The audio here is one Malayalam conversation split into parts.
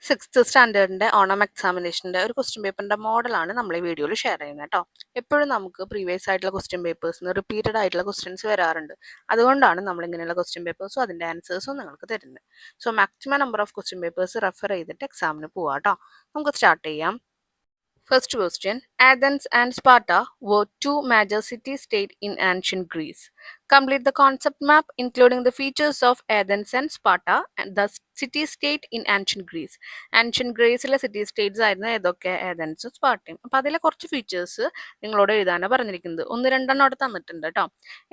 സിക്സ്ത് സ്റ്റാൻഡേർഡിന്റെ ഓണം എക്സാമിനേഷന്റെ ഒരു ക്വസ്റ്റ്യൻ പേപ്പറിന്റെ മോഡലാണ് നമ്മൾ ഈ വീഡിയോയിൽ ഷെയർ ചെയ്യുന്നത് കേട്ടോ. എപ്പോഴും നമുക്ക് പ്രീവിയസ് ആയിട്ടുള്ള ക്വസ്റ്റ്യൻ പേപ്പേഴ്സിന് റിപ്പീറ്റഡ് ആയിട്ടുള്ള ക്വസ്റ്റ്യൻസ് വരാറുണ്ട്. അതുകൊണ്ടാണ് നമ്മൾ ഇങ്ങനെയുള്ള ക്വസ്റ്റ്യൻ പേപ്പേഴ്സും അതിന്റെ ആൻസേഴ്സും നിങ്ങൾക്ക് തരുന്നത്. So maximum number of question papers refer ചെയ്തിട്ട് എക്സാമിന് പോവാം കേട്ടോ. നമുക്ക് സ്റ്റാർട്ട് ചെയ്യാം. First question. Athens and Sparta were two major city-states in ancient Greece. Complete the concept map including the features of Athens and Sparta and the city-state in ancient Greece. Ancient Greeceലെ city states ആയിരുന്നു ഏതൊക്കെ? ഏതൻസും സ്പാർട്ടയും. അപ്പോൾ അതിലെ കുറച്ച് ഫീച്ചേഴ്സ് നിങ്ങളോട് എഴുതാനാണ് പറഞ്ഞിരിക്കുന്നത്. ഒന്ന് രണ്ടെണ്ണം അവിടെ തന്നിട്ടുണ്ട് കേട്ടോ.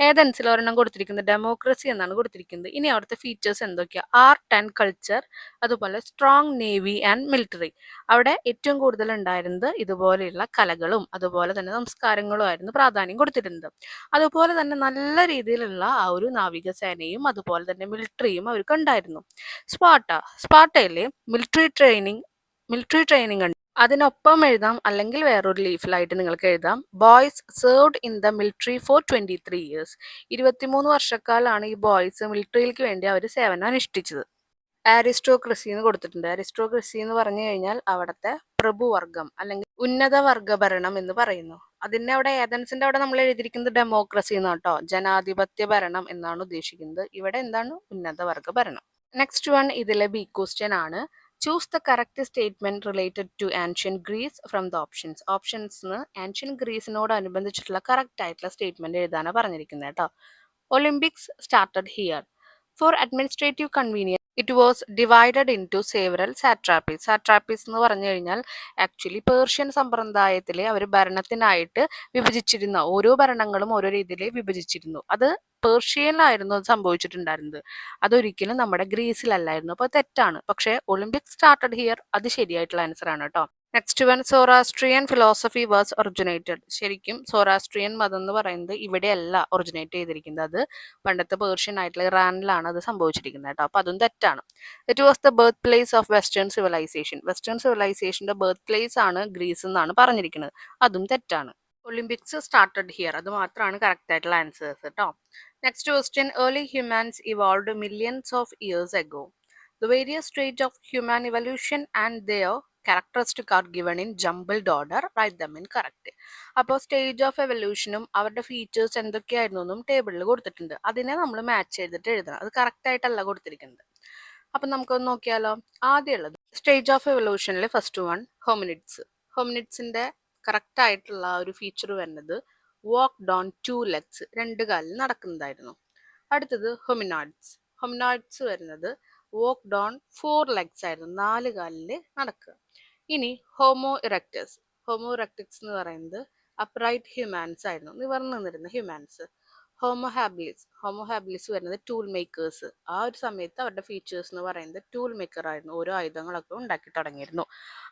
ഏതൻസിൽ ഒരെണ്ണം കൊടുത്തിരിക്കുന്നത് ഡെമോക്രസി എന്നാണ് കൊടുത്തിരിക്കുന്നത്. ഇനി അവിടുത്തെ ഫീച്ചേഴ്സ് എന്തൊക്കെയാണ്? ആർട്ട് ആൻഡ് കൾച്ചർ, അതുപോലെ സ്ട്രോങ് നേവി ആൻഡ് മിലിറ്ററി. അവിടെ ഏറ്റവും കൂടുതൽ ഉണ്ടായിരുന്നത് ഇതുപോലെയുള്ള കലകളും അതുപോലെ തന്നെ സംസ്കാരങ്ങളും ആയിരുന്നു പ്രാധാന്യം കൊടുത്തിരുന്നത്. അതുപോലെ തന്നെ നല്ല രീതിയിലുള്ള ആ ഒരു നാവികസേനയും അതുപോലെ തന്നെ മിലിറ്ററിയും അവർക്ക് ഉണ്ടായിരുന്നു. സ്പാർട്ടയിലെ മിലിറ്ററി ട്രെയിനിങ് ഉണ്ട്. അതിനൊപ്പം എഴുതാം, അല്ലെങ്കിൽ വേറൊരു ലീഫിലായിട്ട് നിങ്ങൾക്ക് എഴുതാം, boys served in the military for 23 years. 23 വർഷക്കാലാണ് ഈ ബോയ്സ് മിലിറ്ററിയിലേക്ക് വേണ്ടി അവർ സേവനം അനുഷ്ഠിച്ചത്. ആരിസ്റ്റോക്രസി എന്ന് കൊടുത്തിട്ടുണ്ട്. ആരിസ്റ്റോക്രസി എന്ന് പറഞ്ഞു കഴിഞ്ഞാൽ അവിടുത്തെ പ്രഭുവർഗം അല്ലെങ്കിൽ ഉന്നത വർഗ ഭരണം എന്ന് പറയുന്നു. അതിന്റെ അവിടെ ഏതൻസിന്റെ അവിടെ നമ്മൾ എഴുതിയിരിക്കുന്നത് ഡെമോക്രസി എന്നാണ് കേട്ടോ. ജനാധിപത്യ ഭരണം എന്നാണ് ഉദ്ദേശിക്കുന്നത്. ഇവിടെ എന്താണ്? ഉന്നത വർഗ ഭരണം. നെക്സ്റ്റ് വൺ ഇതിലെ ബി ക്വസ്റ്റ്യൻ ആണ്. Choose the correct statement related to ancient Greece from the options. Options ancient ഗ്രീസിനോട് അനുബന്ധിച്ചിട്ടുള്ള കറക്റ്റ് ആയിട്ടുള്ള സ്റ്റേറ്റ്മെന്റ് എഴുതാനാണ് പറഞ്ഞിരിക്കുന്നത് കേട്ടോ. Olympics started here. For administrative convenience it was divided into several satrapies. Satrapies എന്ന് പറഞ്ഞു കഴിഞ്ഞാൽ ആക്ച്വലി പേർഷ്യൻ സമ്പ്രദായത്തിലെ അവർ ഭരണത്തിനായിട്ട് വിഭജിച്ചിരുന്ന ഓരോ ഭരണങ്ങളും ഓരോ രീതിയിൽ വിഭജിച്ചിരുന്നു. അത് പേർഷ്യയിലായിരുന്നു അത് സംഭവിച്ചിട്ടുണ്ടായിരുന്നത്. അതൊരിക്കലും നമ്മുടെ ഗ്രീസിലല്ലായിരുന്നു. അപ്പോൾ തെറ്റാണ്. പക്ഷേ ഒളിമ്പിക്സ് സ്റ്റാർട്ടഡ് ഹിയർ അത് ശരിയായിട്ടുള്ള ആൻസർ ആണ് കേട്ടോ. Next one, Zoroastrian philosophy was originated. ശരിക്കും സോറാസ്ട്രിയൻ മതം എന്ന് പറയുന്നത് ഇവിടെയല്ല ഒറിജിനേറ്റ് ചെയ്തിരിക്കുന്നത്. അത് പണ്ടത്തെ പേർഷ്യൻ ആയിട്ടുള്ള ഇറാനിലാണ് അത് സംഭവിച്ചിരിക്കുന്നത് കേട്ടോ. അപ്പൊ അതും തെറ്റാണ്. It was the birth place of western civilisation. Western സിവിലൈസേഷന്റെ ബർത്ത് പ്ലേസ് ആണ് ഗ്രീസ് എന്നാണ് പറഞ്ഞിരിക്കുന്നത്. അതും തെറ്റാണ്. ഒളിമ്പിക്സ് സ്റ്റാർട്ടഡ് ഹിയർ അത് മാത്രമാണ് കറക്റ്റ് ആയിട്ടുള്ള ആൻസേഴ്സ് കേട്ടോ. Next question. Early ഹ്യൂമാൻസ് evolved millions of years ago. The various stages of human evolution and their characteristic are given in jumbled order. Write them in correct. അപ്പോൾ സ്റ്റേജ് ഓഫ് എവല്യൂഷനും അവരുടെ ഫീച്ചേഴ്സ് എന്തൊക്കെയായിരുന്നു എന്നും ടേബിളിൽ കൊടുത്തിട്ടുണ്ട്. അതിനെ നമ്മൾ മാച്ച് ചെയ്തിട്ട് എഴുതണം. അത് കറക്റ്റ് ആയിട്ടല്ല കൊടുത്തിരിക്കുന്നത്. അപ്പം നമുക്കൊന്ന് നോക്കിയാലോ. ആദ്യമുള്ളത് സ്റ്റേജ് ഓഫ് എവല്യൂഷനിൽ ഫസ്റ്റ് വൺ ഹോമിനിഡ്സ്. ഹോമിനിഡ്സിന്റെ കറക്റ്റ് ആയിട്ടുള്ള ഒരു ഫീച്ചർ വരുന്നത് വാക്ക്ഡ് ഓൺ 2 legs, 2 കാലിൽ നടക്കുന്നതായിരുന്നു. അടുത്തത് ഹൊമിനോയിഡ്സ്. ഹൊമിനോയിഡ്സ് വരുന്നത് വാക്ക്ഡ് ഓൺ 4 legs ആയിരുന്നു, 4 കാലിൽ നടക്കുക. ഇനി ഹോമോ ഇറക്ടസ്. ഹോമോ ഇറക്ടസ് എന്ന് പറയുന്നത് അപ്രൈറ്റ് ഹ്യൂമാൻസ് ആയിരുന്നു, നിവർന്നു നിന്നിരുന്ന ഹ്യൂമാൻസ്. ഹോമോ ഹാബിലിസ് വരുന്നത് ടൂൾ മേക്കേഴ്സ്. ആ ഒരു സമയത്ത് അവരുടെ ഫീച്ചേഴ്സ് എന്ന് പറയുന്നത് ടൂൾ മേക്കർ ആയിരുന്നു, ഓരോ ആയുധങ്ങളൊക്കെ ഉണ്ടാക്കി തുടങ്ങിയിരുന്നു.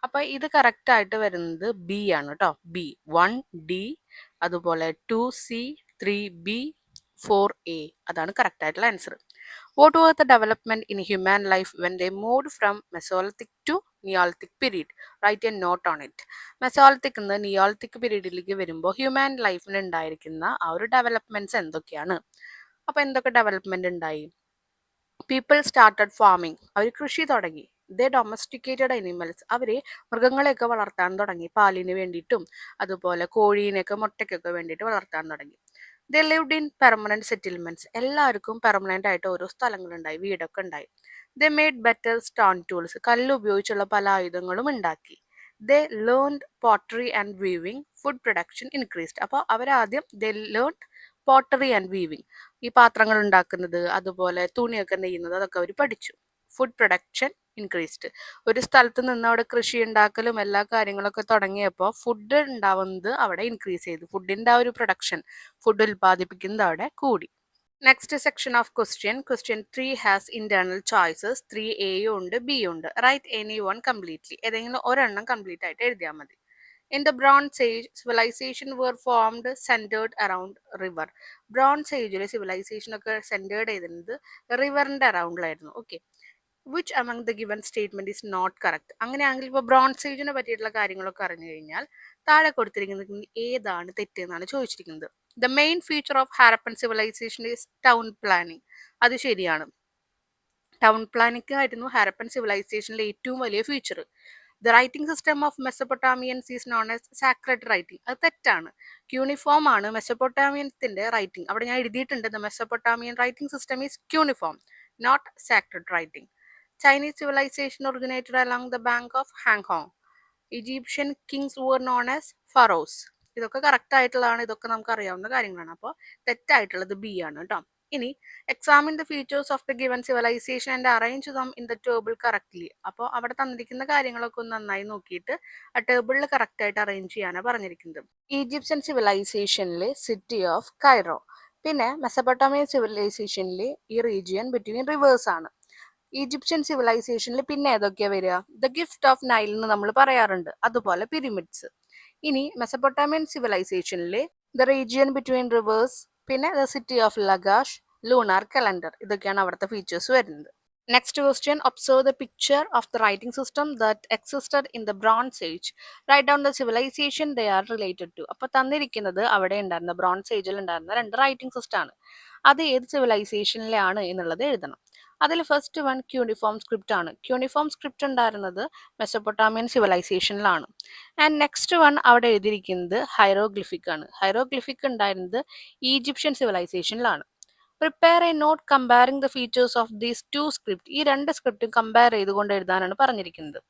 അപ്പൊ ഇത് കറക്റ്റ് ആയിട്ട് വരുന്നത് ബി ആണ് കേട്ടോ. ബി 1D, അതുപോലെ 2C, 3B, 4A. അതാണ് കറക്റ്റ് ആയിട്ടുള്ള answer. What was the development in human life when they moved from Mesolithic to Neolithic period? Write a note on it. Mesolithic നിന്ന് നിയോളിത്തിക് പീരീഡിലേക്ക് വരുമ്പോൾ ഹ്യൂമൻ ലൈഫിൽ ഉണ്ടായിരിക്കുന്ന ആ ഒരു ഡെവലപ്മെന്റ്സ് എന്തൊക്കെയാണ്? അപ്പൊ എന്തൊക്കെ ഡെവലപ്മെന്റ് ഉണ്ടായി? People started farming. അവർ കൃഷി തുടങ്ങി. ദേ ഡൊമസ്റ്റിക്കേറ്റഡ് അനിമൽസ്. അവര് മൃഗങ്ങളെയൊക്കെ വളർത്താൻ തുടങ്ങി, പാലിന് വേണ്ടിയിട്ടും അതുപോലെ കോഴീനെയൊക്കെ മുട്ടയ്ക്കൊക്കെ വേണ്ടിയിട്ട് വളർത്താൻ തുടങ്ങി. They lived in permanent settlements. എല്ലാവർക്കും പെർമനന്റ് ആയിട്ട് ഓരോ സ്ഥലങ്ങളുണ്ടായി, വീടൊക്കെ ഉണ്ടായി. They made better stone tools. കല്ല് ഉപയോഗിച്ചുള്ള പല ആയുധങ്ങളും ഉണ്ടാക്കി. They learned pottery and weaving. Food production increased. അപ്പോൾ അവരാദ്യം they learned pottery and weaving, ഈ പാത്രങ്ങൾ ഉണ്ടാക്കുന്നത് അതുപോലെ തുണിയൊക്കെ നെയ്യുന്നത് അതൊക്കെ അവർ പഠിച്ചു. Food production increased. ഒരു സ്ഥലത്ത് നിന്ന് അവിടെ കൃഷി ഉണ്ടാക്കലും എല്ലാ കാര്യങ്ങളൊക്കെ തുടങ്ങിയപ്പോൾ ഫുഡ് ഉണ്ടാവുന്നത് അവിടെ ഇൻക്രീസ് ചെയ്തു. ഫുഡിന്റെ ആ ഒരു പ്രൊഡക്ഷൻ, ഫുഡ് ഉൽപ്പാദിപ്പിക്കുന്നത് അവിടെ കൂടി. Next section of question. Question 3 has internal choices. 3Aയും ഉണ്ട്, ബിയും ഉണ്ട്. Write any one completely. ഏതെങ്കിലും ഒരെണ്ണം കംപ്ലീറ്റ് ആയിട്ട് എഴുതിയാൽ മതി. In the Bronze Age, civilization were formed centered around river. Bronze ഏജിലെ സിവിലൈസേഷൻ ഒക്കെ സെന്റേർഡ് ചെയ്തിരുന്നത് റിവറിന്റെ അറൗണ്ടിലായിരുന്നു. Okay. Which among the given statement is not correct. അങ്ങനെയാണെങ്കിൽ ഇപ്പോൾ ബ്രോൺസ് ഏജിനെ പറ്റിയിട്ടുള്ള കാര്യങ്ങളൊക്കെ അറിഞ്ഞു കഴിഞ്ഞാൽ താഴെ കൊടുത്തിരിക്കുന്നത് ഏതാണ് തെറ്റ് എന്നാണ് ചോദിച്ചിരിക്കുന്നത്. The main feature of Harappan civilization is town planning. അത് ശരിയാണ്. ടൗൺ പ്ലാനിംഗ് ആയിരുന്നു ഹാരപ്പൻ സിവിലൈസേഷനിലെ ഏറ്റവും വലിയ feature. The writing system of Mesopotamians is known as sacred writing. അത് തെറ്റാണ്. ക്യൂണിഫോം ആണ് മെസ്സപ്പൊട്ടാമിയൻസിന്റെ റൈറ്റിംഗ്. അവിടെ ഞാൻ എഴുതിയിട്ടുണ്ട് the Mesopotamian writing system is cuneiform, not sacred writing. Chinese civilization originated along the bank of Hanghong. Egyptian kings were known as pharaohs. ഇതൊക്കെ കറക്റ്റ് ആയിട്ടുള്ളതാണ്, ഇതൊക്കെ നമുക്ക് അറിയാവുന്ന കാര്യങ്ങളാണ്. അപ്പോൾ തെറ്റായിട്ടുള്ളത് ബി ആണ് കേട്ടോ. ഇനി examine the features of the given civilization and arrange them in the table correctly. അപ്പോൾ അവിടെ തന്നിരിക്കുന്ന കാര്യങ്ങളൊക്കെ ഒന്ന് നന്നായി നോക്കിയിട്ട് ആ ടേബിളിൽ കറക്റ്റ് ആയിട്ട് അറേഞ്ച് ചെയ്യാനാണ് പറഞ്ഞിരിക്കുന്നത്. ഈജിപ്ഷ്യൻ സിവിലൈസേഷനിൽ സിറ്റി ഓഫ് കൈറോ, പിന്നെ മെസപ്പൊട്ടാമിയൻ സിവിലൈസേഷനിൽ ഈ റീജിയൻ ബിറ്റ്വീൻ റിവേഴ്സ് ആണ്. ഈജിപ്ഷ്യൻ സിവിലൈസേഷനിൽ പിന്നെ ഏതൊക്കെയാ വരിക? ദ ഗിഫ്റ്റ് ഓഫ് നൈൽ എന്ന് നമ്മൾ പറയാറുണ്ട്, അതുപോലെ പിരമിഡ്സ്. ഇനി മെസപ്പൊട്ടാമിയൻ സിവിലൈസേഷനിൽ ദ റീജിയൻ ബിറ്റ്വീൻ റിവേഴ്സ്, പിന്നെ the city of Lagash, lunar calendar, ഇതൊക്കെയാണ് അവിടുത്തെ ഫീച്ചേഴ്സ് വരുന്നത്. Next question, observe the picture of the writing system that existed in the bronze age. Write down the civilisation they are related to. അപ്പോൾ തന്നിരിക്കുന്നത് അവിടെ ഉണ്ടായിരുന്ന ബ്രോൺസ് ഏജിൽ ഉണ്ടായിരുന്ന 2 റൈറ്റിംഗ് സിസ്റ്റം ആണ്. അത് ഏത് സിവിലൈസേഷനിലാണ് എന്നുള്ളത് എഴുതണം. അതിൽ ഫസ്റ്റ് വൺ ക്യൂണിഫോം സ്ക്രിപ്റ്റ് ആണ്. ക്യൂണിഫോം സ്ക്രിപ്റ്റ് ഉണ്ടായിരുന്നത് മെസപ്പൊട്ടാമിയൻ സിവിലൈസേഷനിലാണ്. ആൻഡ് നെക്സ്റ്റ് വൺ അവിടെ എഴുതിയിരിക്കുന്നത് ഹൈറോഗ്ലിഫിക് ആണ്. ഹൈറോഗ്ലിഫിക് ഉണ്ടായിരുന്നത് ഈജിപ്ഷ്യൻ സിവിലൈസേഷനിലാണ്. Prepare a note comparing the features of these 2 script. ഈ 2 സ്ക്രിപ്റ്റും കമ്പയർ ചെയ്തുകൊണ്ട് എഴുതാനാണ് പറഞ്ഞിരിക്കുന്നത്.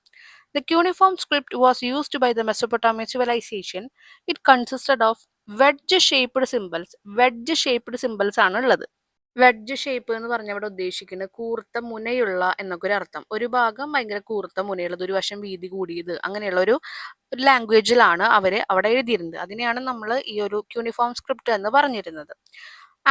The cuneiform script was used by the Mesopotamian civilisation. It consisted of wedge shaped symbols. Wedge shaped symbols ആണ് ഉള്ളത്. വെഡ്ജ് ഷേപ്പ് എന്ന് പറഞ്ഞ അവിടെ ഉദ്ദേശിക്കുന്നത് കൂർത്ത മുനയുള്ള എന്നൊക്കെ ഒരു അർത്ഥം. ഒരു ഭാഗം ഭയങ്കര കൂർത്ത മുനയുള്ളത്, ഒരു വശം വീതി കൂടിയത്, അങ്ങനെയുള്ള ഒരു ലാംഗ്വേജിലാണ് അവർ അവിടെ എഴുതിയിരുന്നത്. അതിനെയാണ് നമ്മൾ ഈ ഒരു ക്യൂണിഫോം സ്ക്രിപ്റ്റ് എന്ന് പറഞ്ഞിരുന്നത്.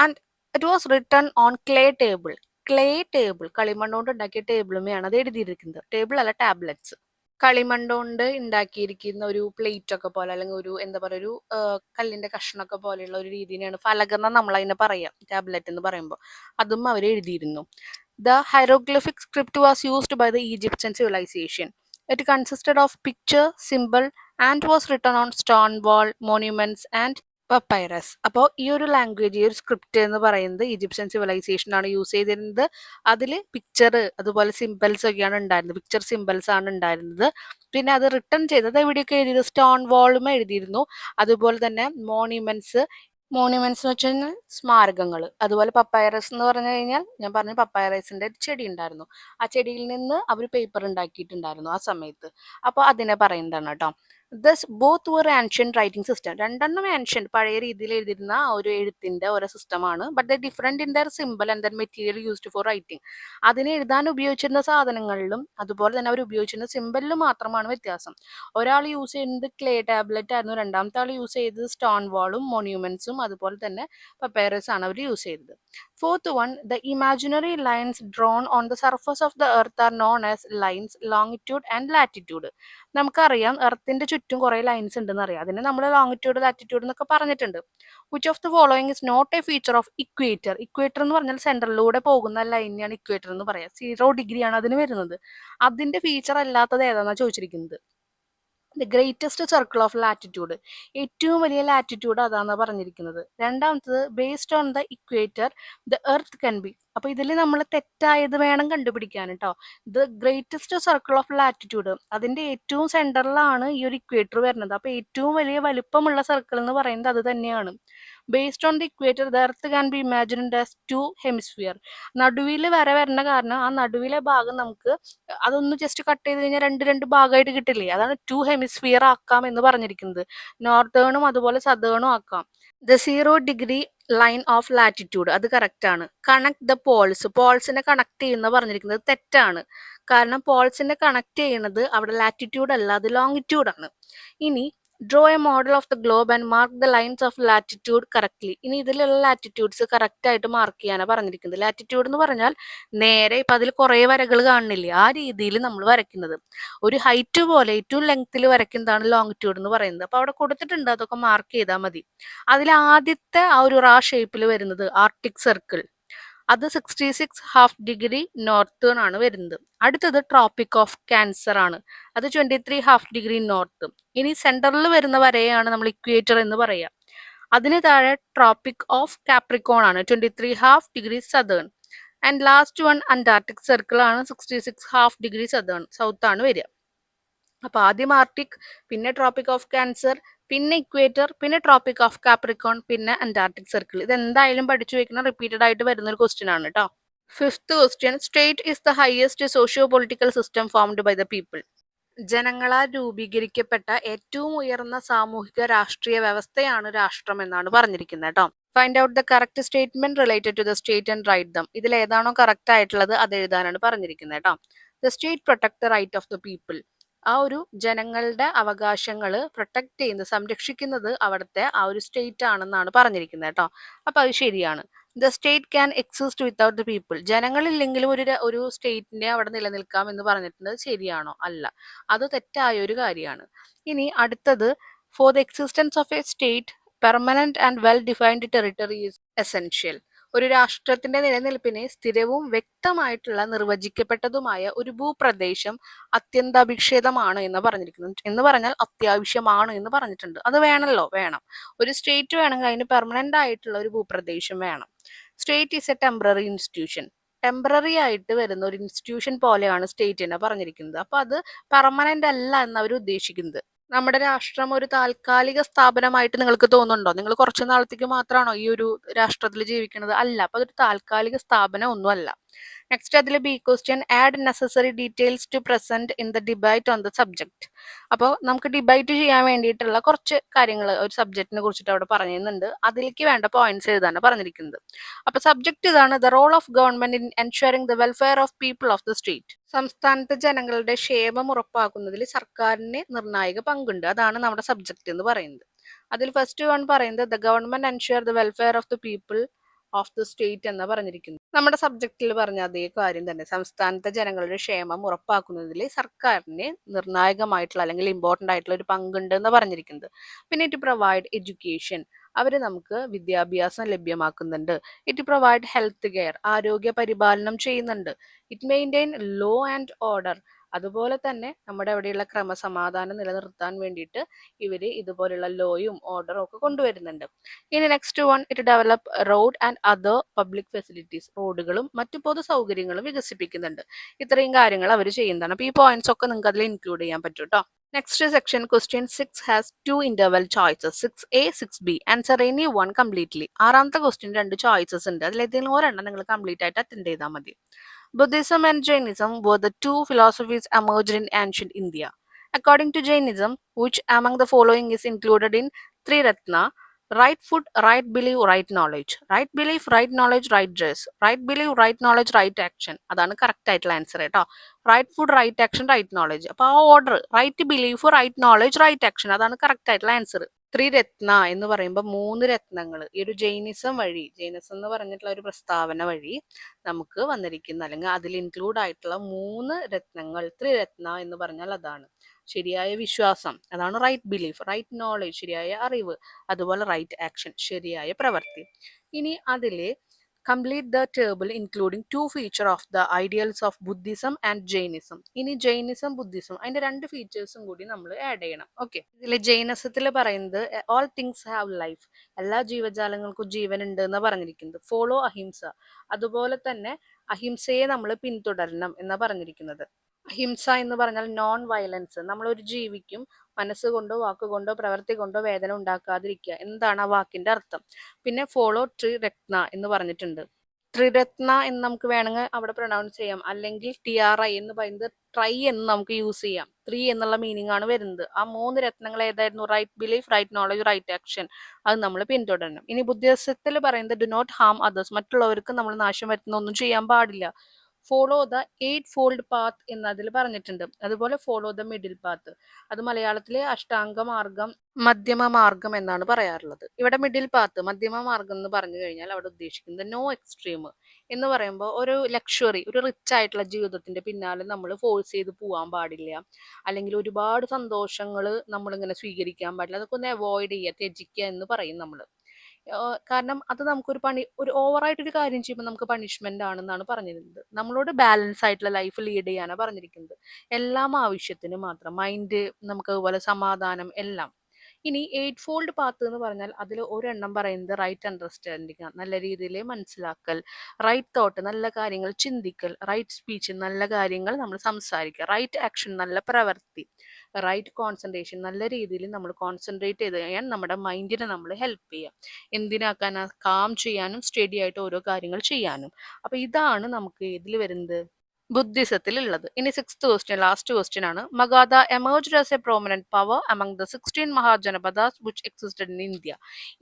And it was written on clay table. Clay table, കളിമണ്ണ് കൊണ്ട് ഉണ്ടാക്കിയ ടേബിളുമേയാണ് അത് എഴുതിയിരിക്കുന്നത്. ടേബിൾ അല്ല, ടാബ്ലറ്റ്സ്. കളിമണ്ണ് കൊണ്ട് ഉണ്ടാക്കിയിരിക്കുന്ന ഒരു പ്ലേറ്റ് ഒക്കെ പോലെ, അല്ലെങ്കിൽ ഒരു എന്താ പറയുക, ഒരു കല്ലിന്റെ കഷ്ണമൊക്കെ പോലെയുള്ള ഒരു രീതിയാണ് ഫലകം എന്ന് നമ്മൾ അതിനെ പറയാം, ടാബ്ലറ്റ് എന്ന് പറയുമ്പോൾ. അതും അവർ എഴുതിയിരുന്നു. The hieroglyphic script was used by the Egyptian civilisation. It consisted of picture, symbol and was written on stone wall, monuments and papyrus. അപ്പോൾ ഈ ഒരു ലാംഗ്വേജ്, ഈ ഒരു സ്ക്രിപ്റ്റ് എന്ന് പറയുന്നത് ഈജിപ്ഷ്യൻ സിവിലൈസേഷൻ ആണ് യൂസ് ചെയ്തിരുന്നത്. അതിൽ പിക്ചർ അതുപോലെ സിമ്പിൾസ് ഒക്കെയാണ് ഉണ്ടായിരുന്നത്. പിക്ചർ സിമ്പിൾസ് ആണ് ഉണ്ടായിരുന്നത്. പിന്നെ അത് റിട്ടേൺ ചെയ്തത് എവിടെയൊക്കെ എഴുതിയത്? സ്റ്റോൺ വാളും എഴുതിയിരുന്നു. അതുപോലെ തന്നെ മോണ്യുമെന്റ്സ് എന്ന് വെച്ചാൽ സ്മാരകങ്ങൾ. അതുപോലെ പപ്പൈറസ് എന്ന് പറഞ്ഞു കഴിഞ്ഞാൽ, ഞാൻ പറഞ്ഞു പപ്പൈറസിന്റെ ചെടി ഉണ്ടായിരുന്നു, ആ ചെടിയിൽ നിന്ന് അവർ പേപ്പർ ഉണ്ടാക്കിയിട്ടുണ്ടായിരുന്നു ആ സമയത്ത്. അപ്പോൾ അതിനെ പറയുന്നതാണ് കേട്ടോ. ദസ് ബോത്ത് വർ ആൻഷ്യന്റ് റൈറ്റിംഗ് സിസ്റ്റം. രണ്ടെണ്ണം ആൻഷ്യന്റ്, പഴയ രീതിയിൽ എഴുതിയിരുന്ന ഒരു എഴുത്തിന്റെ ഒരു സിസ്റ്റമാണ്. But the different in there simple and there material used for writing. അതിനെ എഴുതാൻ ഉപയോഗിച്ചിരുന്ന സാധനങ്ങളിലും അതുപോലെ തന്നെ അവർ ഉപയോഗിച്ചിരുന്ന സിമ്പിളിലും മാത്രമാണ് വ്യത്യാസം. ഒരാൾ യൂസ് ചെയ്യുന്നത് ക്ലേ ടാബ്ലറ്റ് ആയിരുന്നു, രണ്ടാമത്തെ ആൾ യൂസ് ചെയ്തത് സ്റ്റോൺ വാളും മോണ്യുമെന്റ്സും അതുപോലെ തന്നെ പപ്പൈറസ് ആണ് അവർ യൂസ് ചെയ്തത്. Fourth one, the imaginary lines drawn on the surface of the earth are known as lines longitude and latitude. നമുക്കറിയാം എർത്തിന്റെ ചുറ്റും കുറെ ലൈൻസ് ഉണ്ടെന്ന് അറിയാം, അതിനെ നമ്മൾ ലോങ്ങിറ്റ്യൂഡ് ലാറ്റിറ്റ്യൂഡ് എന്നൊക്കെ പറഞ്ഞിട്ടുണ്ട്. Which of the following is not a feature of equator. Equator എന്ന് പറഞ്ഞാൽ സെന്ററിലൂടെ പോകുന്ന ലൈനെയാണ് ഇക്വേറ്റർ എന്ന് പറയാം. 0 ഡിഗ്രിയാണ് അതിന് വരുന്നത്. അതിന്റെ ഫീച്ചർ അല്ലാത്തത് ഏതാണെന്നാണ് ചോദിച്ചിരിക്കുന്നത്. The greatest circle of latitude, ഏറ്റവും വലിയ ലാറ്റിറ്റ്യൂഡ് അതാണെന്ന് പറഞ്ഞിരിക്കുന്നത്. രണ്ടാമത്തത് based on the equator the earth can B. അപ്പൊ ഇതിൽ നമ്മൾ തെറ്റായത് വേണം കണ്ടുപിടിക്കാൻ കേട്ടോ. The greatest circle of latitude, അതിന്റെ ഏറ്റവും സെന്ററിലാണ് ഈ ഒരു ഇക്വേറ്റർ വരുന്നത്. അപ്പൊ ഏറ്റവും വലിയ വലുപ്പമുള്ള സർക്കിൾ എന്ന് പറയുന്നത് അത് തന്നെയാണ്. Based on the equator the earth can be imagined as 2 hemisphere. നടുവിൽ വരുന്ന കാരണം ആ നടുവിലെ ഭാഗം നമുക്ക് അതൊന്ന് ജസ്റ്റ് കട്ട് ചെയ്ത് കഴിഞ്ഞാൽ രണ്ട് ഭാഗമായിട്ട് കിട്ടില്ലേ, അതാണ് 2 ഹെമിസ്ഫിയർ ആക്കാം എന്ന് പറഞ്ഞിരിക്കുന്നത്. നോർത്തേണും അതുപോലെ സദേണും ആക്കാം. The 0 degree line of latitude, അത് കറക്റ്റ് ആണ്. കണക്ട് ദ പോൾസ്, പോൾസിനെ കണക്ട് ചെയ്യുന്ന പറഞ്ഞിരിക്കുന്നത് തെറ്റാണ്. കാരണം പോൾസിനെ കണക്ട് ചെയ്യുന്നത് അവിടെ ലാറ്റിറ്റ്യൂഡ് അല്ല, അത് ലോങ്ങിറ്റ്യൂഡ് ആണ്. ഇനി draw A model of the globe and mark the lines of latitude correctly. ഇനി ഇതിലുള്ള ലാറ്റിറ്റ്യൂഡ്സ് കറക്റ്റ് ആയിട്ട് മാർക്ക് ചെയ്യാനാണ് പറഞ്ഞിരിക്കുന്നത്. ലാറ്റിറ്റ്യൂഡ് എന്ന് പറഞ്ഞാൽ നേരെ ഇപ്പം അതിൽ കുറേ വരകൾ കാണുന്നില്ലേ, ആ രീതിയിൽ നമ്മൾ വരയ്ക്കുന്നത്. ഒരു ഹൈറ്റ് പോലെ ഏറ്റവും ലെങ്ത്തിൽ വരയ്ക്കുന്നതാണ് ലോങ്ങിറ്റ്യൂഡ് എന്ന് പറയുന്നത്. അപ്പോൾ അവിടെ കൊടുത്തിട്ടുണ്ട്, അതൊക്കെ മാർക്ക് ചെയ്താൽ മതി. അതിൽ ആദ്യത്തെ ആ ഒരു ഷേപ്പിൽ വരുന്നത് ആർട്ടിക് സർക്കിൾ, അത് 66 ഡിഗ്രി നോർത്തേൺ ആണ് വരുന്നത്. അടുത്തത് ട്രോപ്പിക് ഓഫ് ക്യാൻസർ ആണ്, അത് 23 ഡിഗ്രി നോർത്ത്. ഇനി സെന്ററിൽ വരുന്ന വരെയാണ് നമ്മൾ ഇക്വേറ്റർ എന്ന് പറയാം. അതിന് താഴെ ട്രോപ്പിക് ഓഫ് കാപ്രിക്കോൺ ആണ്, 23 degree southern. And last one Antarctic circle ആണ് 66.5 സൗത്ത് ആണ് വരിക. അപ്പോൾ ആദ്യം ആർട്ടിക്, പിന്നെ ട്രോപ്പിക് ഓഫ് ക്യാൻസർ, പിന്നെ ഇക്വേറ്റർ, പിന്നെ ട്രോപ്പിക് ഓഫ് കാപ്രിക്കോൺ, പിന്നെ അന്റാർട്ടിക് സർക്കിൾ. ഇത് എന്തായാലും പഠിച്ചു വെക്കണം, റിപ്പീറ്റഡ് ആയിട്ട് വരുന്ന ഒരു ക്വസ്റ്റ്യൻ ആണ് കേട്ടോ. Fifth question, state is the highest socio political system formed by the people. ജനങ്ങളാൽ രൂപീകരിക്കപ്പെട്ട ഏറ്റവും ഉയർന്ന സാമൂഹിക രാഷ്ട്രീയ വ്യവസ്ഥയാണ് രാഷ്ട്രം എന്നാണ് പറഞ്ഞിരിക്കുന്നത് കേട്ടോ. Find out the correct statement related to the state and write them. ഇതിൽ ഏതാണോ കറക്റ്റ് ആയിട്ടുള്ളത് അത് എഴുതാനാണ് പറഞ്ഞിരിക്കുന്നത് കേട്ടോ. The state protect the right of the people. ആ ഒരു ജനങ്ങളുടെ അവകാശങ്ങൾ പ്രൊട്ടക്ട് ചെയ്യുന്നത്, സംരക്ഷിക്കുന്നത് അവിടുത്തെ ആ ഒരു സ്റ്റേറ്റ് ആണെന്നാണ് പറഞ്ഞിരിക്കുന്നത് കേട്ടോ. അപ്പൊ അത് ശരിയാണ്. The state can exist without the people. ജനങ്ങളില്ലെങ്കിലും ഒരു സ്റ്റേറ്റിനെ അവിടെ നിലനിൽക്കാം എന്ന് പറഞ്ഞിട്ടുണ്ട്. ശരിയാണോ? അല്ല, അത് തെറ്റായ ഒരു കാര്യമാണ്. ഇനി അടുത്തത്, for the existence of A state permanent and well defined territory is essential. ഒരു രാഷ്ട്രത്തിന്റെ നിലനിൽപ്പിനെ സ്ഥിരവും വ്യക്തമായിട്ടുള്ള നിർവചിക്കപ്പെട്ടതുമായ ഒരു ഭൂപ്രദേശം അത്യന്താപേക്ഷിതമാണ് എന്ന് പറഞ്ഞിരിക്കുന്നു. എന്ന് പറഞ്ഞാൽ അത്യാവശ്യമാണ് എന്ന് പറഞ്ഞിട്ടുണ്ട്. അത് വേണമല്ലോ, വേണം. ഒരു സ്റ്റേറ്റ് വേണമെങ്കിൽ അതിന് പെർമനന്റ് ആയിട്ടുള്ള ഒരു ഭൂപ്രദേശം വേണം. State is A temporary institution. Temporary ആയിട്ട് വരുന്ന ഒരു ഇൻസ്റ്റിറ്റ്യൂഷൻ പോലെയാണ് സ്റ്റേറ്റിനെ പറഞ്ഞിരിക്കുന്നത്. അപ്പൊ അത് പെർമനന്റ് അല്ല എന്ന് അവർ ഉദ്ദേശിക്കുന്നത്. നമ്മുടെ രാഷ്ട്രം ഒരു താൽക്കാലിക സ്ഥാപനമായിട്ട് നിങ്ങൾക്ക് തോന്നുന്നുണ്ടോ? നിങ്ങൾ കുറച്ചു നാളത്തേക്ക് മാത്രമാണോ ഈ ഒരു രാഷ്ട്രത്തിൽ ജീവിക്കുന്നത്? അല്ല. അപ്പൊ അതൊരു താൽക്കാലിക സ്ഥാപനം ഒന്നുമല്ല. നെക്സ്റ്റ് അതിൽ B question, add necessary details to present in the debate on the subject. അപ്പോൾ നമുക്ക് ഡിബേറ്റ് ചെയ്യാൻ വേണ്ടിയിട്ടുള്ള കുറച്ച് കാര്യങ്ങൾ ഒരു സബ്ജക്റ്റിനെ കുറിച്ചിട്ട് അവിടെ പറയുന്നുണ്ട്. അതിലേക്ക് വേണ്ട പോയിന്റ്സ് എഴുതാണ് പറഞ്ഞിരിക്കുന്നത്. അപ്പൊ സബ്ജക്ട് ഇതാണ്, the role of government in ensuring the welfare of people of the state. സംസ്ഥാനത്തെ ജനങ്ങളുടെ ക്ഷേമം ഉറപ്പാക്കുന്നതിൽ സർക്കാരിന് നിർണായക പങ്കുണ്ട്. അതാണ് നമ്മുടെ സബ്ജക്ട് എന്ന് പറയുന്നത്. അതിൽ ഫസ്റ്റ് വൺ പറയുന്നത്, the government ensure the welfare of the people of the state എന്ന് പറഞ്ഞിരിക്കുന്നു. നമ്മുടെ സബ്ജക്റ്റിൽ പറഞ്ഞ അതേ കാര്യം തന്നെ, സംസ്ഥാനത്തെ ജനങ്ങളുടെ ക്ഷേമം ഉറപ്പാക്കുന്നതിൽ സർക്കാരിന് നിർണായകമായിട്ടുള്ള അല്ലെങ്കിൽ ഇമ്പോർട്ടൻ്റ് ആയിട്ടുള്ള ഒരു പങ്കുണ്ട് എന്ന് പറഞ്ഞിരിക്കുന്നത്. പിന്നെ ടു പ്രൊവൈഡ് എഡ്യൂക്കേഷൻ, അവർ നമുക്ക് വിദ്യാഭ്യാസം ലഭ്യമാക്കുന്നുണ്ട്. ഇറ്റ് പ്രൊവൈഡ് ഹെൽത്ത് കെയർ, ആരോഗ്യ പരിപാലനം ചെയ്യുന്നുണ്ട്. It maintain law and order, അതുപോലെ തന്നെ നമ്മുടെ അവിടെയുള്ള ക്രമസമാധാനം നിലനിർത്താൻ വേണ്ടിയിട്ട് ഇവർ ഇതുപോലുള്ള ലോയും ഓർഡറും ഒക്കെ കൊണ്ടുവരുന്നുണ്ട്. ഇനി next one, it develop road and other public facilities, റോഡുകളും മറ്റു പൊതു സൗകര്യങ്ങളും വികസിപ്പിക്കുന്നുണ്ട്. ഇത്രയും കാര്യങ്ങൾ അവർ ചെയ്യുന്നതാണ്. അപ്പോൾ ഈ പോയിന്റ്സ് ഒക്കെ നിങ്ങൾക്ക് അതിൽ ഇൻക്ലൂഡ് ചെയ്യാൻ പറ്റും കേട്ടോ. Next section, question 6 has 2 interval choices, 6A 6B. Answer any one completely. ആറാമത്തെ ക്വസ്റ്റ്യൻ 2 ചോയ്സസ് ഉണ്ട്. അതിലേതെങ്കിലും ഒരെണ്ണം നിങ്ങൾ കംപ്ലീറ്റ് ആയിട്ട് അറ്റൻഡ് ചെയ്താൽ മതി. Buddhism and Jainism were the two philosophies emerged in ancient India. According to Jainism, which among the following is included in Triratna? Right food, right belief, right knowledge. Right belief, right knowledge, right dress. Right belief, right knowledge, right action. അതാണ് കറക്റ്റ് ആയിട്ടുള്ള ആൻസർ കേട്ടോ. Right food, right action, right knowledge. അപ്പോൾ ആ order, right belief, right knowledge, right action, അതാണ് കറക്റ്റ് ആയിട്ടുള്ള ആൻസർ. ത്രിരത്ന എന്ന് പറയുമ്പോൾ 3 രത്നങ്ങൾ ഈ ഒരു ജൈനിസം എന്ന് പറഞ്ഞിട്ടുള്ള ഒരു പ്രസ്താവന വഴി നമുക്ക് വന്നിരിക്കുന്ന അല്ലെങ്കിൽ അതിൽ ഇൻക്ലൂഡ് ആയിട്ടുള്ള 3 രത്നങ്ങൾ, ത്രിരത്ന എന്ന് പറഞ്ഞാൽ അതാണ്. ശരിയായ വിശ്വാസം, അതാണ് റൈറ്റ് ബിലീഫ്, റൈറ്റ് നോളജ് ശരിയായ അറിവ്, അതുപോലെ റൈറ്റ് ആക്ഷൻ ശരിയായ പ്രവൃത്തി. ഇനി അതിലെ complete the table including 2 feature of the ideals of Buddhism and Jainism. ഇനി ജൈനിസം, ബുദ്ധിസം, അതിന്റെ 2 ഫീച്ചേഴ്സും കൂടി നമ്മൾ ആഡ് ചെയ്യണം. ഓക്കെ, ഇതിൽ ജൈനസത്തിൽ പറയുന്നത് ഓൾ തിങ്സ് ഹാവ് ലൈഫ്, എല്ലാ ജീവജാലങ്ങൾക്കും ജീവൻ ഉണ്ട് എന്ന് പറഞ്ഞിരിക്കുന്നത്. ഫോളോ അഹിംസ, അതുപോലെ തന്നെ അഹിംസയെ നമ്മൾ പിന്തുടരണം എന്ന് പറഞ്ഞിരിക്കുന്നത്. അഹിംസ എന്ന് പറഞ്ഞാൽ നോൺ വയലൻസ്, നമ്മളൊരു ജീവിക്കും മനസ്സുകൊണ്ടോ വാക്കുകൊണ്ടോ പ്രവൃത്തി കൊണ്ടോ വേദന ഉണ്ടാക്കാതിരിക്കുക, എന്താണ് ആ വാക്കിന്റെ അർത്ഥം. പിന്നെ ഫോളോ ത്രിരത്ന എന്ന് പറഞ്ഞിട്ടുണ്ട്. ത്രിരത്ന എന്ന് നമുക്ക് വേണമെങ്കിൽ അവിടെ പ്രൊനൗൺസ് ചെയ്യാം, അല്ലെങ്കിൽ TRI എന്ന് പറയുന്നത് ട്രൈ എന്ന് നമുക്ക് യൂസ് ചെയ്യാം. 3 എന്നുള്ള മീനിങ് ആണ് വരുന്നത്. ആ 3 രത്നങ്ങൾ ഏതായിരുന്നു? Right belief, right knowledge, right action. അത് നമ്മൾ പിന്തുടരണം. ഇനി ബുദ്ധിസത്തിൽ പറയുന്നത് ഡു നോട്ട് ഹാം അതേഴ്സ്, മറ്റുള്ളവർക്ക് നമ്മൾ നാശം വരുത്തുന്ന ഒന്നും ചെയ്യാൻ പാടില്ല. ഫോളോ ദ 8 ഫോൾഡ് പാത്ത് എന്നതിൽ പറഞ്ഞിട്ടുണ്ട്. അതുപോലെ ഫോളോ ദ മിഡിൽ പാത്ത്, അത് മലയാളത്തിലെ അഷ്ടാംഗ മാർഗം, മധ്യമ മാർഗം എന്നാണ് പറയാറുള്ളത്. ഇവിടെ മിഡിൽ പാത്ത്, മധ്യമ മാർഗം എന്ന് പറഞ്ഞു കഴിഞ്ഞാൽ അവിടെ ഉദ്ദേശിക്കുന്നത് നോ എക്സ്ട്രീം എന്ന് പറയുമ്പോൾ ഒരു ലക്ഷറി, ഒരു റിച്ച് ആയിട്ടുള്ള ജീവിതത്തിന്റെ പിന്നാലെ നമ്മൾ ഫോഴ്സ് ചെയ്ത് പോകാൻ പാടില്ല, അല്ലെങ്കിൽ ഒരുപാട് സന്തോഷങ്ങൾ നമ്മളിങ്ങനെ സ്വീകരിക്കാൻ പാടില്ല. അതൊക്കെ ഒന്ന് അവോയ്ഡ് ചെയ്യുക, ത്യജിക്കുക എന്ന് പറയും നമ്മൾ. കാരണം അത് നമുക്കൊരു ഒരു ഓവറായിട്ടൊരു കാര്യം ചെയ്യുമ്പോൾ നമുക്ക് പണിഷ്മെന്റ് ആണെന്നാണ് പറഞ്ഞിരുന്നത്. നമ്മളോട് ബാലൻസ് ആയിട്ടുള്ള ലൈഫ് ലീഡ് ചെയ്യാനാണ് പറഞ്ഞിരിക്കുന്നത്. എല്ലാം ആവശ്യത്തിന് മാത്രം, മൈൻഡ് നമുക്ക് അതുപോലെ സമാധാനം എല്ലാം. ഇനി എയ്റ്റ് ഫോൾഡ് പാത്ത് എന്ന് പറഞ്ഞാൽ അതിൽ ഒരെണ്ണം പറയുന്നത് റൈറ്റ് അണ്ടർസ്റ്റാൻഡിങ്, നല്ല രീതിയിൽ മനസ്സിലാക്കൽ, റൈറ്റ് തോട്ട് നല്ല കാര്യങ്ങൾ ചിന്തിക്കൽ, റൈറ്റ് സ്പീച്ച് നല്ല കാര്യങ്ങൾ നമ്മൾ സംസാരിക്കുക, റൈറ്റ് ആക്ഷൻ നല്ല പ്രവൃത്തി, റൈറ്റ് കോൺസെൻട്രേഷൻ നല്ല രീതിയിൽ നമ്മൾ കോൺസെൻട്രേറ്റ് ചെയ്ത് കഴിഞ്ഞാൽ നമ്മുടെ മൈൻഡിനെ നമ്മൾ ഹെൽപ്പ് ചെയ്യുക, എന്തിനാക്കാൻ കാം ചെയ്യാനും സ്റ്റഡി ആയിട്ട് ഓരോ കാര്യങ്ങൾ ചെയ്യാനും. അപ്പൊ ഇതാണ് നമുക്ക് ഇതിൽ വരുന്നത് ബുദ്ധിസത്തിൽ ഉള്ളത്. ഇനി സിക്സ്ത് ക്വസ്റ്റ്യൻ, ലാസ്റ്റ് ക്വസ്റ്റ്യൻ ആണ്. Magadha emerged as a prominent power among the 16 Mahajanapadas which existed in India.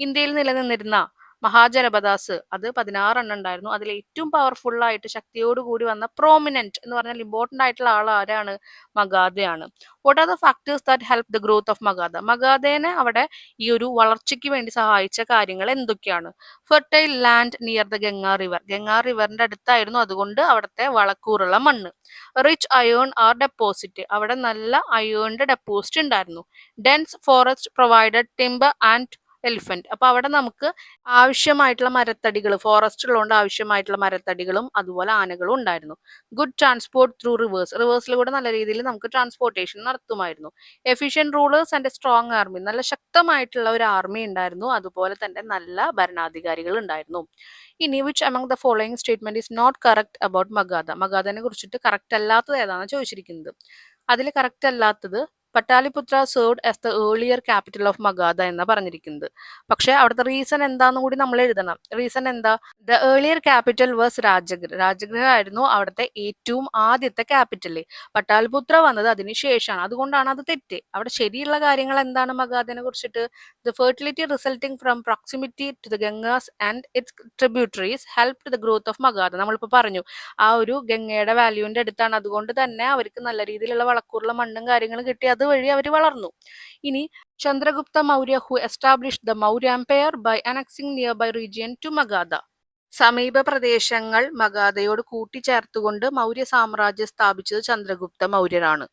ഇന്ത്യയിൽ നിലനിന്നിരുന്ന മഹാജനപദാസ് അത് 16 ഉണ്ടായിരുന്നു. അതിൽ ഏറ്റവും പവർഫുൾ ആയിട്ട് ശക്തിയോടുകൂടി വന്ന പ്രോമിനന്റ് എന്ന് പറഞ്ഞാൽ ഇമ്പോർട്ടന്റ് ആയിട്ടുള്ള ആൾ ആരാണ്? മഗാധയാണ്. What are the factors that help the growth of Magadha? മഗാധേനെ അവിടെ ഈ ഒരു വളർച്ചയ്ക്ക് വേണ്ടി സഹായിച്ച കാര്യങ്ങൾ എന്തൊക്കെയാണ്? Fertile land near the Ganga river, Ganga റിവറിന്റെ അടുത്തായിരുന്നു, അതുകൊണ്ട് അവിടുത്തെ വളക്കൂറുള്ള മണ്ണ്. റിച്ച് അയേൺ ആർ ഡെപ്പോസിറ്റ്, അവിടെ നല്ല അയേണിന്റെ ഡെപ്പോസിറ്റ് ഉണ്ടായിരുന്നു. Dense forest provided timber and elephant, അപ്പൊ അവിടെ നമുക്ക് ആവശ്യമായിട്ടുള്ള മരത്തടികൾ, ഫോറസ്റ്റ് ഉള്ളതുകൊണ്ട് ആവശ്യമായിട്ടുള്ള മരത്തടികളും അതുപോലെ ആനകളും ഉണ്ടായിരുന്നു. ഗുഡ് ട്രാൻസ്പോർട്ട് ത്രൂ റിവേഴ്സ്, റിവേഴ്സിലൂടെ നല്ല രീതിയിൽ നമുക്ക് ട്രാൻസ്പോർട്ടേഷൻ നടത്തുമായിരുന്നു. Efficient rulers and a strong army, നല്ല ശക്തമായിട്ടുള്ള ഒരു ആർമി ഉണ്ടായിരുന്നു, അതുപോലെ തന്നെ നല്ല ഭരണാധികാരികൾ ഉണ്ടായിരുന്നു. ഇനി which among the following statement is not correct about Magadha? മഗാധനെ കുറിച്ചിട്ട് കറക്റ്റ് അല്ലാത്തത് ഏതാണെന്ന് ചോദിച്ചിരിക്കുന്നത്. അതിൽ കറക്റ്റ് അല്ലാത്തത് Pataliputra served as the earlier capital of Magadha എന്നാ പറഞ്ഞിരിക്കുന്നത്. പക്ഷെ അവിടുത്തെ റീസൺ എന്താന്ന് കൂടി നമ്മൾ എഴുതണം. റീസൺ എന്താ? The earlier capital was Rajagriha, Rajagriha ആയിരുന്നു അവിടുത്തെ ഏറ്റവും ആദ്യത്തെ ക്യാപിറ്റൽ. പട്ടാലിപുത്ര വന്നത് അതിന് ശേഷമാണ്, അതുകൊണ്ടാണ് അത് തെറ്റ്. അവിടെ ശരിയുള്ള കാര്യങ്ങൾ എന്താണ് മഗാധനെ കുറിച്ചിട്ട്? The fertility resulting from proximity to the Ganges and its tributaries helped the growth of Magadha. നമ്മളിപ്പോൾ പറഞ്ഞു ആ ഒരു ഗംഗയുടെ വാല്യൂവിന്റെ അടുത്താണ്, അതുകൊണ്ട് തന്നെ അവർക്ക് നല്ല രീതിയിലുള്ള വളക്കൂറുള്ള മണ്ണും കാര്യങ്ങളും കിട്ടി, അതുവഴി അവർ വളർന്നു. ഇനി Chandragupta Maurya who established the Maurya empire by annexing nearby region to Magadha. സമീപ പ്രദേശങ്ങൾ മഗാധയോട് കൂട്ടിച്ചേർത്തുകൊണ്ട് മൗര്യ സാമ്രാജ്യം സ്ഥാപിച്ചത് ചന്ദ്രഗുപ്ത മൗര്യരാണ്.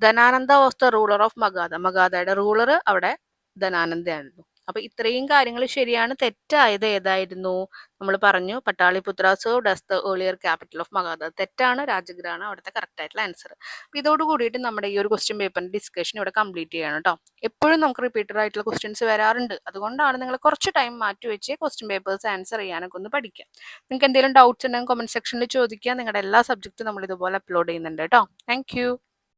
Dhanananda was the ruler of Magadha, മഗാധയുടെ റൂളർ അവിടെ ധനാനന്ദയായിരുന്നു. അപ്പൊ ഇത്രയും കാര്യങ്ങൾ ശരിയാണ്. തെറ്റായത് ഏതായിരുന്നു? നമ്മൾ പറഞ്ഞു Pataliputra served as the earlier capital of Magadha, തെറ്റാണ്. രാജഗൃഹാണ് അവിടുത്തെ കറക്റ്റ് ആയിട്ടുള്ള ആൻസർ. അപ്പൊ ഇതോട് കൂടിയിട്ട് നമ്മുടെ ഈ ഒരു ക്വസ്റ്റ്യൻ പേപ്പറിന്റെ ഡിസ്കഷൻ ഇവിടെ കംപ്ലീറ്റ് ചെയ്യണം കേട്ടോ. എപ്പോഴും നമുക്ക് റിപ്പീറ്റഡ് ആയിട്ടുള്ള ക്വസ്റ്റ്യൻസ് വരാറുണ്ട്, അതുകൊണ്ടാണ് നിങ്ങൾ കുറച്ച് ടൈം മാറ്റി വെച്ച് ക്വസ്റ്റ്യൻ പേപ്പേഴ്സ് ആൻസർ ചെയ്യാനൊക്കെ ഒന്ന് പഠിക്കാം. നിങ്ങൾക്ക് എന്തെങ്കിലും ഡൗട്ട്സ് ഉണ്ടെങ്കിൽ കമന്റ് സെക്ഷനിൽ ചോദിക്കുക. നിങ്ങളുടെ എല്ലാ സബ്ജക്റ്റും നമ്മൾ ഇതുപോലെ അപ്ലോഡ് ചെയ്യുന്നുണ്ട് കേട്ടോ. താങ്ക്